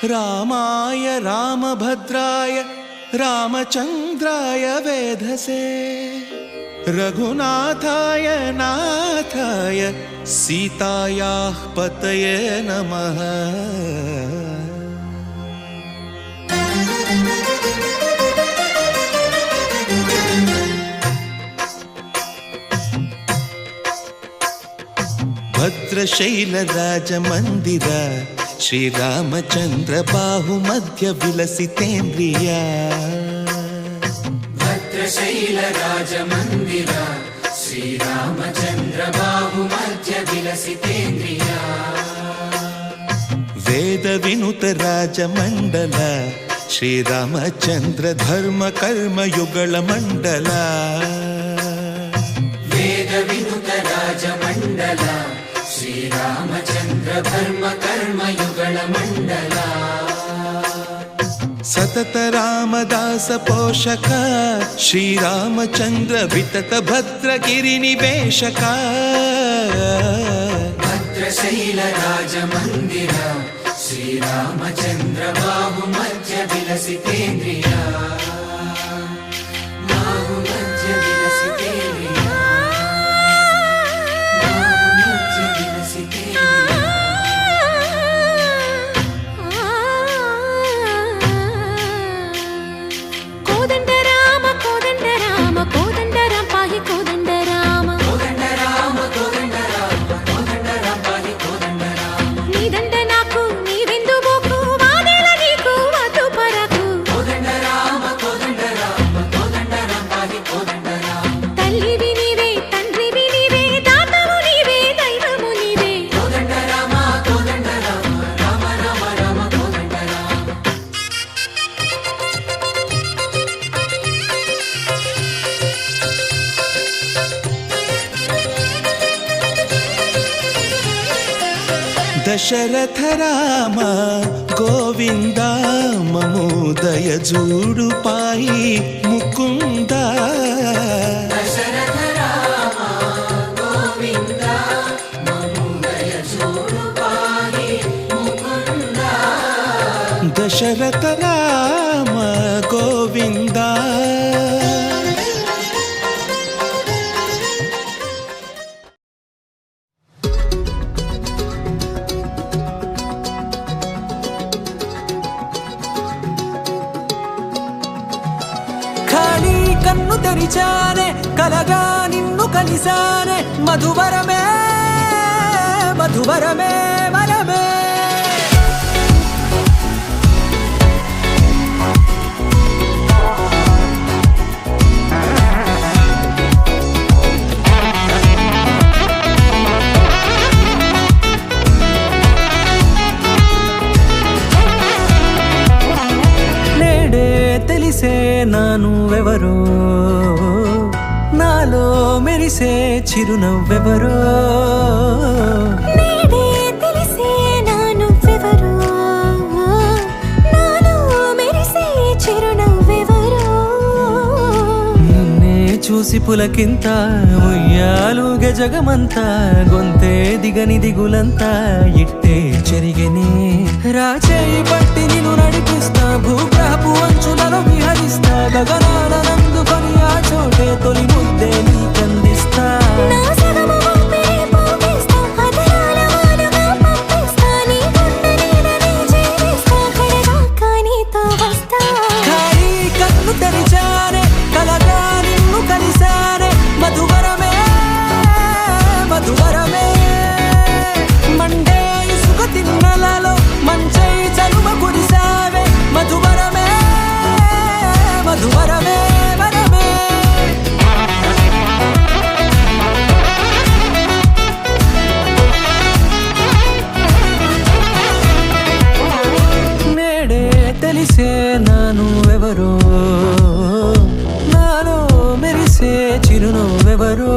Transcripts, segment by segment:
रामाय रामभद्राय रामचन्द्राय वेधसे रघुनाथाय नाथाय सीतायाः पतये नमः। भद्रशैलराजमन्दिर श्रीरामचन्द्र बाहुमध्य विलसितेन्द्रिया। भद्रशैलराजमन्दिर श्रीरामचन्द्र बाहुमध्य विलसितेन्द्रिया। वेदविनुत राजमण्डल श्रीरामचन्द्र धर्म कर्म युगल मण्डल। वेदविनुत राजमण्डल श्रीरामचन्द्र धर्म कर्म युगल मण्डल। सतत रामदास पोषक श्रीरामचन्द्र वितत भद्रगिरि निवेशक। भद्रशैल राजमन्दिर श्रीरामचन्द्र बाहुमध्य विलसितेन्द्रिया। बाहुमध्य विलसितेन्द्रिया। दशरथ राम गोविंद ममोदय जूडु पाई मुकुंद। दशरथ राम गोविंद ममोदय जूडु पाई मुकुंद। दशरथ राम गोविंद। కన్ను తెరిచానే కలగా నిన్ను కలిసానే మధువరమే మధువరమే వరమే. నేడే తెలిసే నానువెవరో నాలో మెరిసే చిరునవ్వెవరో. నేడే తెలిసే నానువెవరో నాలో మెరిసే చిరునవ్వెవరో. నిన్నే చూసి పులకింత ఉయ్యాలుగే జగమంతా గొంతే దిగని దిగులంతా ఇట్టే చెరిగెనే. రాచేయి పట్టి నిన్ను నడిపిస్తా భూగ్రహపు అంచులలో విహరిస్తా గగనాల నందుకొని ఆ చోటే తొలి ముద్దే నీకందిస్తా. నా సగము ఊపిరి పోగిస్తా అదరాల వానగా పంపిస్తా నీ గుండె నీడనే చేరిస్తా కడదాకా నీతో వస్తా. ఖాళీ కన్ను తెరిచానే కలగా నిన్ను కలిసానే మధువరమే మధువరమే. మండే ఇసుక తిన్నలలో మంచై చలువ కురిసావే మధువరమే మధువరమే వరమే. నేడే తెలిసే నానువెవరో నాలో మెరిసే చిరునవ్వెవరో.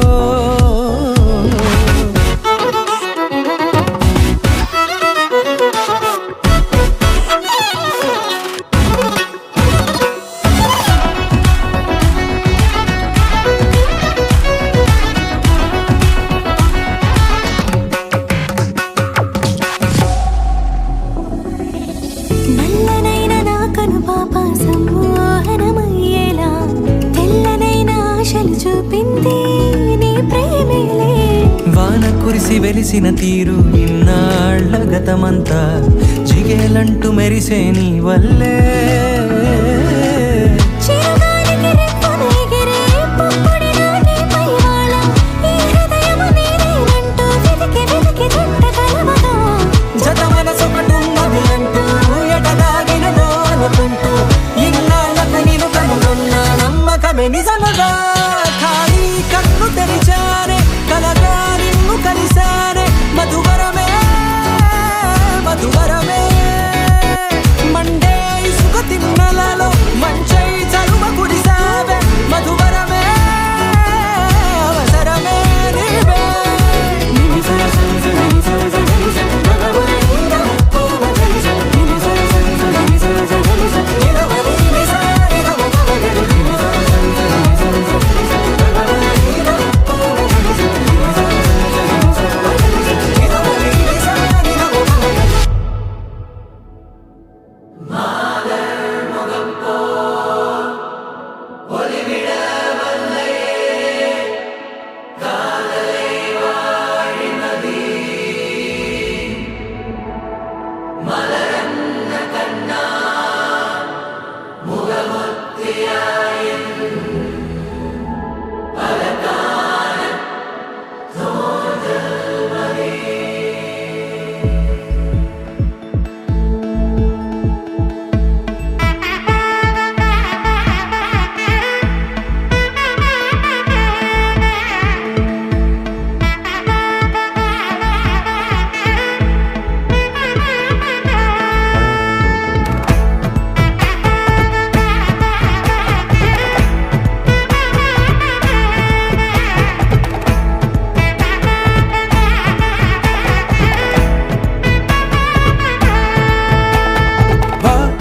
నా ఉంది నీ ప్రేమేలే వాన కురిసి వెలిసిన తీరు ఇన్నాళ్ళ గతమంతా జిగేలంటూ మెరిసే నీ వల్లే చిరుగాలికి రెప్పలు ఎగిరే పుప్పొడిన నీ పైవాళ ఈ హృదయము నీదేనంటూ వెతికి వెతికి జంట కలవగా జత మనసొకటున్నది అంటూ ఎటగాగినదో అనుకుంటూ ఇన్నాళ్ళకు నేను కనుగొన్న నమ్మకమే నిజముగా ఖాళీ కన్ను తెరిచానే కలగా నిన్ను కలిసానే మధువరమే మధువరమే మండే ఇసుక తిన్నలలో మంచై చలువ కురిసావే మధువరమే అవసరమే నీవే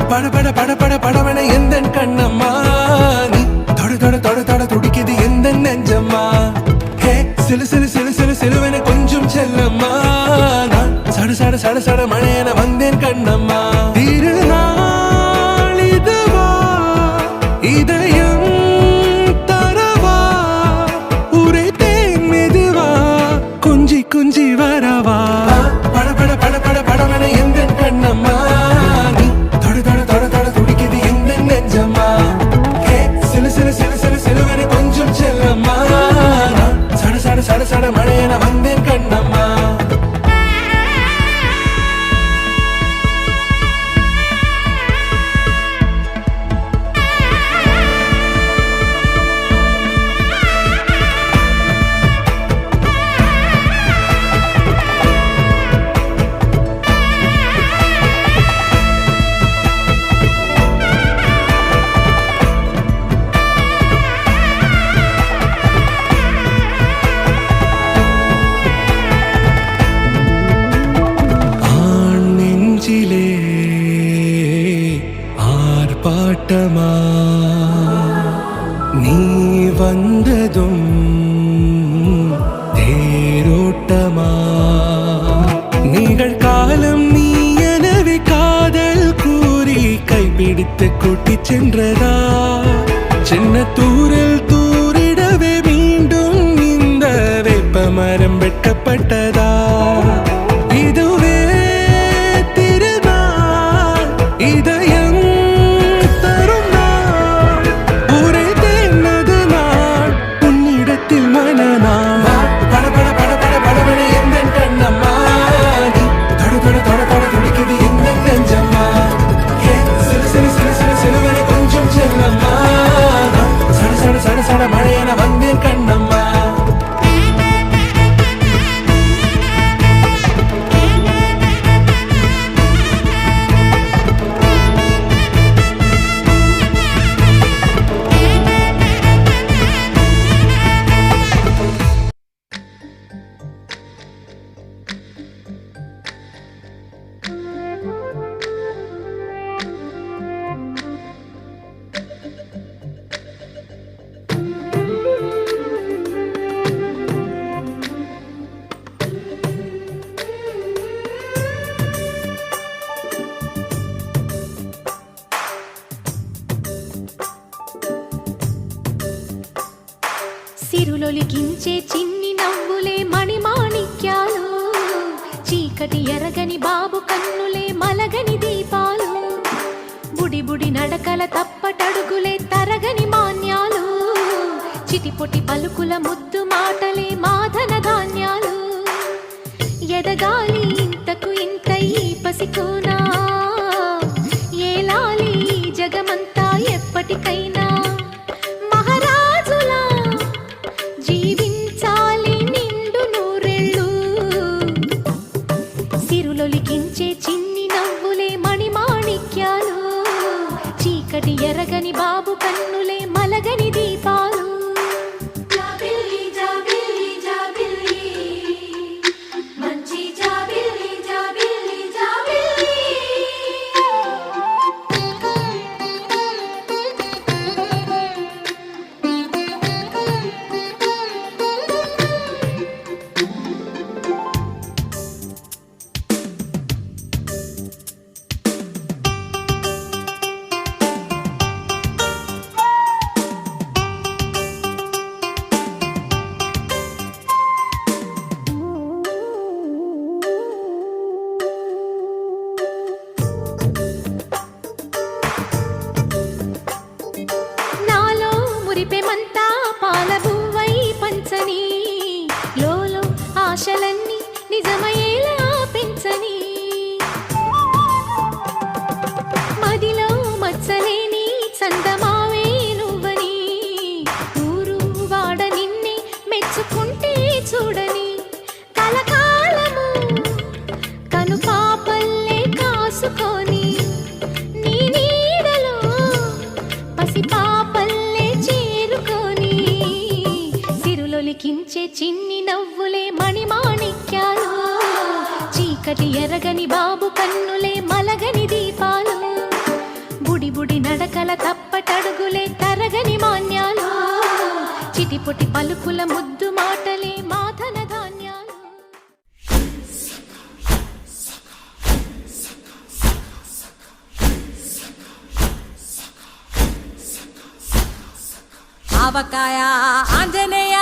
பட பட பட பட படவன எந்த கண்ணம்மா நீ தொட தொட தொட தொட துடிக்குது எந்த நெஞ்சம்மா ஹே சிலு சிலு சிலு சிலு சிலுவன கொஞ்சம் செல்லம்மா நான் சட சட சட சட மழையன வந்தேன் கண்ணம்மா திருநாள் இதுவா இதயம் தரவா உரைத்தேன் மெதுவா கொஞ்சி கொஞ்சி வரவா பட பட பட பட படவன எந்த கண்ணம்மா நீ தொட தொட தொட தொட துடிக்குது எந்த நெஞ்சம்மா ஹே சிலு சிலு சிலு சிலு சிலுவன கொஞ்சம் செல்லம்மா நான் சட சட சட சட மழையன வந்தேன் கண்ணம்மா ஆண் நெஞ்சிலே ஆர்ப்பாட்டமா நீ வந்ததும் தேரோட்டமா நிகழ்காலம் நீ எனவே காதல் கூறி கைப்பிடித்து கூட்டிச் சென்றதா சின்ன தூரில் தூரிடவே மீண்டும் இந்த வேப்பமரம் வெட்கப்பட்டதா இதுவே திருநாள் இதயம் தரும் நாள் உரைத்தேனது நாள் உன்னிடத்தில் மனநாள் பட பட பட பட படவன எந்த கண்ணம்மா நீ தொட தொட தொட தொட துடிக்குது எந்த நெஞ்சம்மா ஹே சிலு சிலு சிலு சிலு சிலுவன கொஞ்சம் செல்லம்மா நான் சட சட సిరులొలికించే చిన్ని నవ్వులే మణిమాణిక్యాలు చీకటి ఎరగని బాబు కన్నులే మలగని దీపాలు బుడి బుడి నడకల తప్పటడుగులే తరగని మాన్యాలు చిటిపొటి పలుకుల ముద్దు మాటలే మాధన ధాన్యాలు ఎదగాలి ఇంతకు ఇంత ఈ పసికోనా ఏలాలి ఈ జగమంతా ఎప్పటికైనా మహారాజులా జీవించాలి నిండు నూరెళ్ళు సిరులొలికించే చిన్ని నవ్వులే మణిమాణిక్యాలు చీకటి ఎరగని బాబు కన్నులే మలగని దీపాలు జాబిల్లి జాబిల్లి జాబిల్లి మంచి జాబిల్లి జాబిల్లి జాబిల్లి నాలో మురిపెమంతా పాలబువ్వై పంచని లోలో ఆశలన్నీ నిజమయ్యేలా పెంచని మదిలో మచ్చలేని చందమావే నువ్వని ఊరు వాడ నిన్నే మెచ్చుకుంటే చూడని కలకాలము కను పాపల్లే కాసుకొని నీ నీడలో పసిపాపల్లే చేరుకొని సిరులొలికించే చిన్ని నవ్వులే మణిమాణిక్యాలు చీకటి ఎరగని బాబు కన్నులే మలగని దీపాలు బుడి బుడి నడకల తప్పటడుగులే తరగని మాన్యాలు చిటిపొటి పలుకుల ముద్దు మాటలే మాధన ధాన్యాలు ఆవకాయ ఆంజనేయ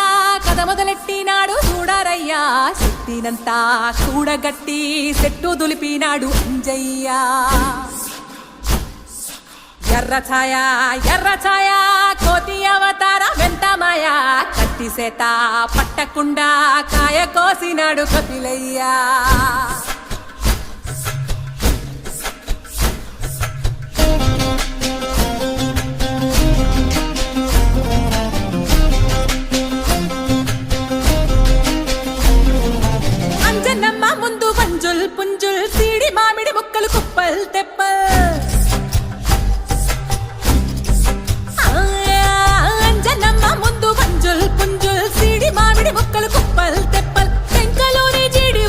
కథ మొదలెట్టినాడు చూడారయ్యా శక్తినంతా కూడగట్టి చెట్టు దులిపినాడు అంజయ్య ఎర్ర ఛాయ కోతి అవతార వెంటమాయ కత్తి సేత పట్టకుండా కాయ కోసినాడు కపిలయ్యా అంజనమ్మ ముందు వంజుల్ పుంజుల్ సీడి మామిడి ముక్కలు కుప్పల్ తెప్పల్ అంజనమ్మ ముందు వంజుల్ పుంజుల్ సీడి మామిడి ముక్కలు కుప్పల్ తెప్పల్ టెంకలోని జీడి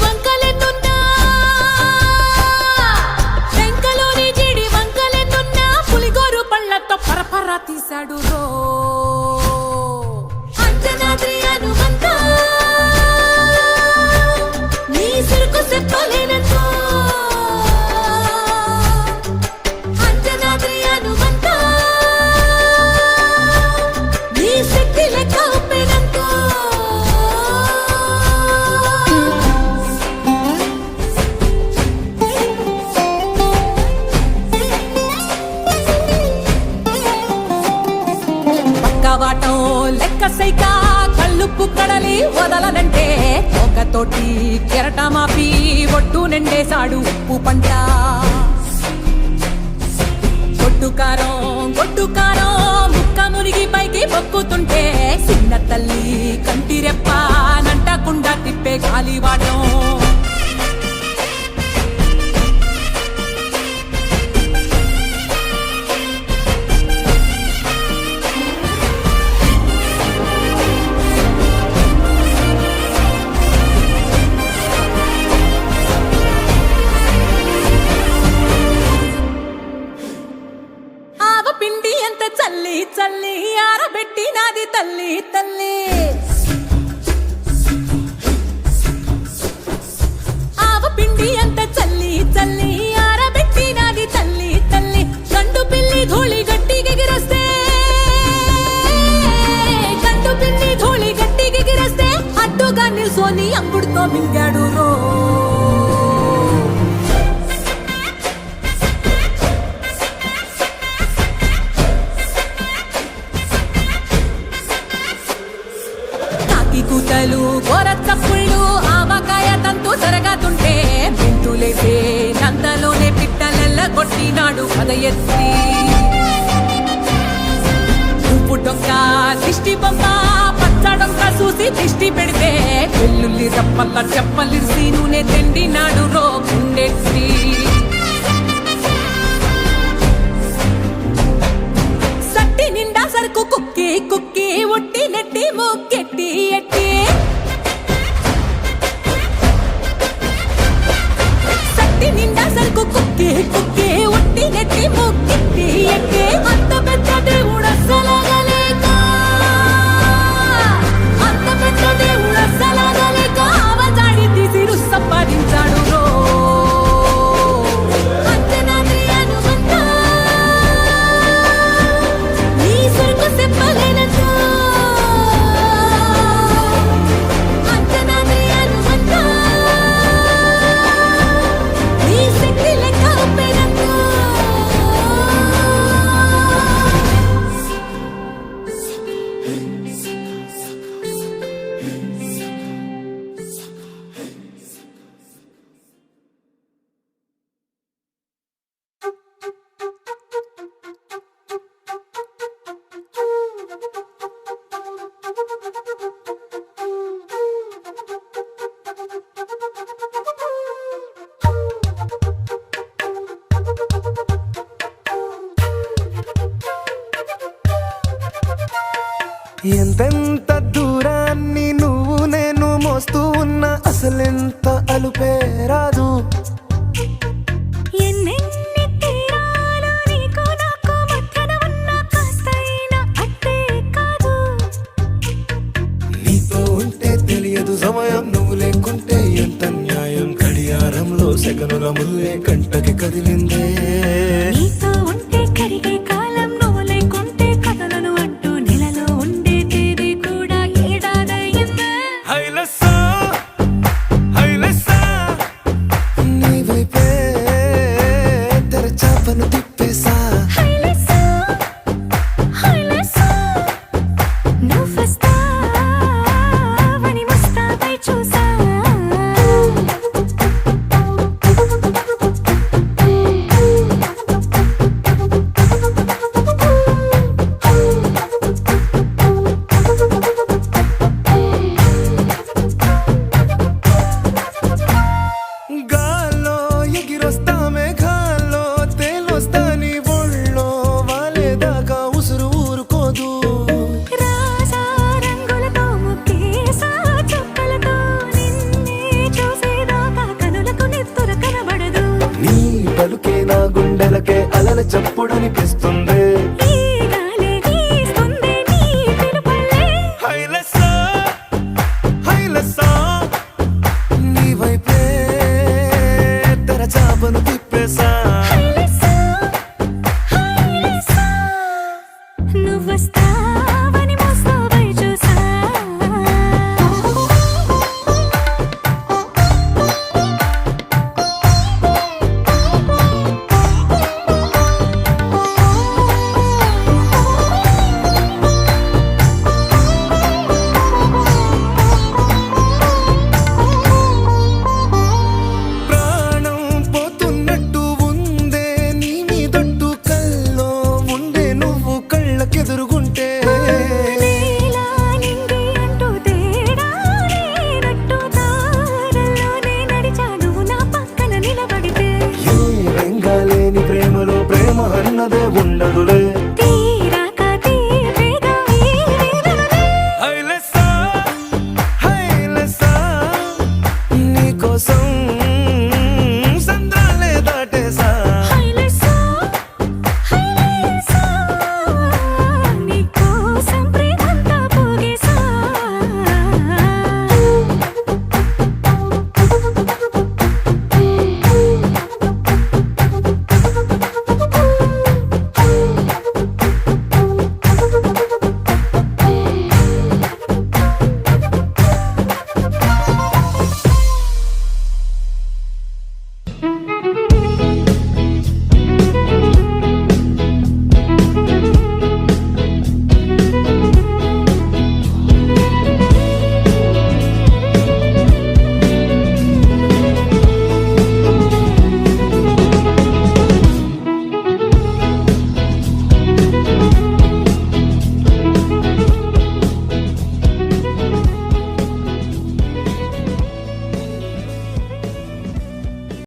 వంకలెన్నున్నా పులిగోరు పళ్ళతో పరపర తీశాడు రో అంజనాద్రి హనుమంత నీ సిరుకు చెప్పలేనంతో అంజనాద్రి హనుమంత నీ శక్తి లెక్క ఒప్పెనంతో పక్కవాటం లెక్క సైకా కళ్ళుప్పు కడలి వదలనంటే ఒకతోటి కెరటమాపి ఒట్టు నిండేశాడు ఉప్పు పంట గొడ్డు కారం ముక్క మునిగి పైకి పొక్కుతుంటే చిన్న తల్లి కంటిరెప్ప నంటకుండా తిప్పే గాలివాటం పిండి ఎంత చల్లి చల్లి ఆరబెట్టి నాది తల్లి తల్లి ఆవ పిండి ఎంత చల్లి చల్లి ఆరబెట్టి నాది తల్లి తల్లి గండు పిల్లి ధూళి గట్టి ఎగిరొస్తే గండు పిల్లి ధూళి గట్టి ఓరచ్చప్పుళ్ళు ఆవకాయ తంతు జరగతుంటే బిందులేసే నందలోనే పిట్టలెల్ల కొట్టినాడు కథ ఎత్తి ఉప్పు డొక్క దిష్టి బొమ్మ పచ్చడొక్క చూసి దిష్టి పెడితే వెల్లుల్లి రప్పల్ల చెప్పలిసి నూనె తిండినాడు రో గుండెత్తి సట్టి నిండా సరుకు కుక్కి కుక్కి ఒట్టి నెట్టి మొక్కెట్టి ఎట్టి సట్టి నిండా సరుకు కుక్కి కుక్కి ఒట్టి నెట్టి మొక్కెట్టి ఎట్టి అంత పెద్ద దేవుడు అస్సలగలేక అంత పెద్ద దేవుడు అస్సలగలేక అవతాడి తీసి సంపాదించాడు రో అంతనాది అనుబంధ నీ సరుకు చెప్పలేనంత అంతనాది అనుబంధ నీ శక్తి లెక్క ఒప్పేనంత ఎంతెంత దూరాన్ని నువ్వు నేను మోస్తూ ఉన్నా అసలెంత అలుపే రాదు. ఎన్నెన్ని తీరాలు నీకు నాకు మధ్యన ఉన్న కాస్తైనా అట్టే కాదు. నీతో ఉంటే తెలియదు సమయం, నువ్వు లేకుంటే ఎంత న్యాయం. గడియారంలో సెకనుల ముల్లే కంటకి కదిలిందే. నీతో ఉంటే కరిగే కాలం, నువ్వు లేకుంటే కథలను అంటూ నెలలో ఉండే తేదీ కూడా ఏడాదయ్యిందే. హైలెస్సా హైలెస్సా నీ వైపే తెరచాపను తిప్పేసా. హైలెస్సా, హైలెస్సా, నువ్వొస్తావని ముస్తాబై చూసా. గాల్లో ఎగిరొస్తా మేఘాల్లో తేలొస్తా నీ ఒళ్ళో వాలేదాకా ఉసురు ఊరుకోదు. రాజా రంగులతో ముక్కేసా చుక్కలతో నిన్నే చూసేదాకా కనులకు నెత్తుర కనబడదు. నీ పలుకే నా గుండెలకే అలల చప్పుడనిపిస్తుంది. ఈ గాలి వీస్తుంది నీ పిలుపుల్లే. హైలెస్సా హైలెస్సా నీ వైపే తెరచాపను తిప్పేసా. హైలెస్సా, హైలెస్సా, నువ్వొస్తావని ముస్తాబై చూసా. ప్రాణం పోతున్నట్టు ఉందే నీ మీదొట్టు, కల్లో ఉండే నువ్వు కళ్ళకెదురుగుంటే. నీలా నింగి అంటూ తేడా లేనట్టు తారల్లోనే నడిచా నువ్వు నా పక్కన నిలబడితే. ఏ రంగాలేని ప్రేమలో ప్రేమ అన్నదే ఉండదులే.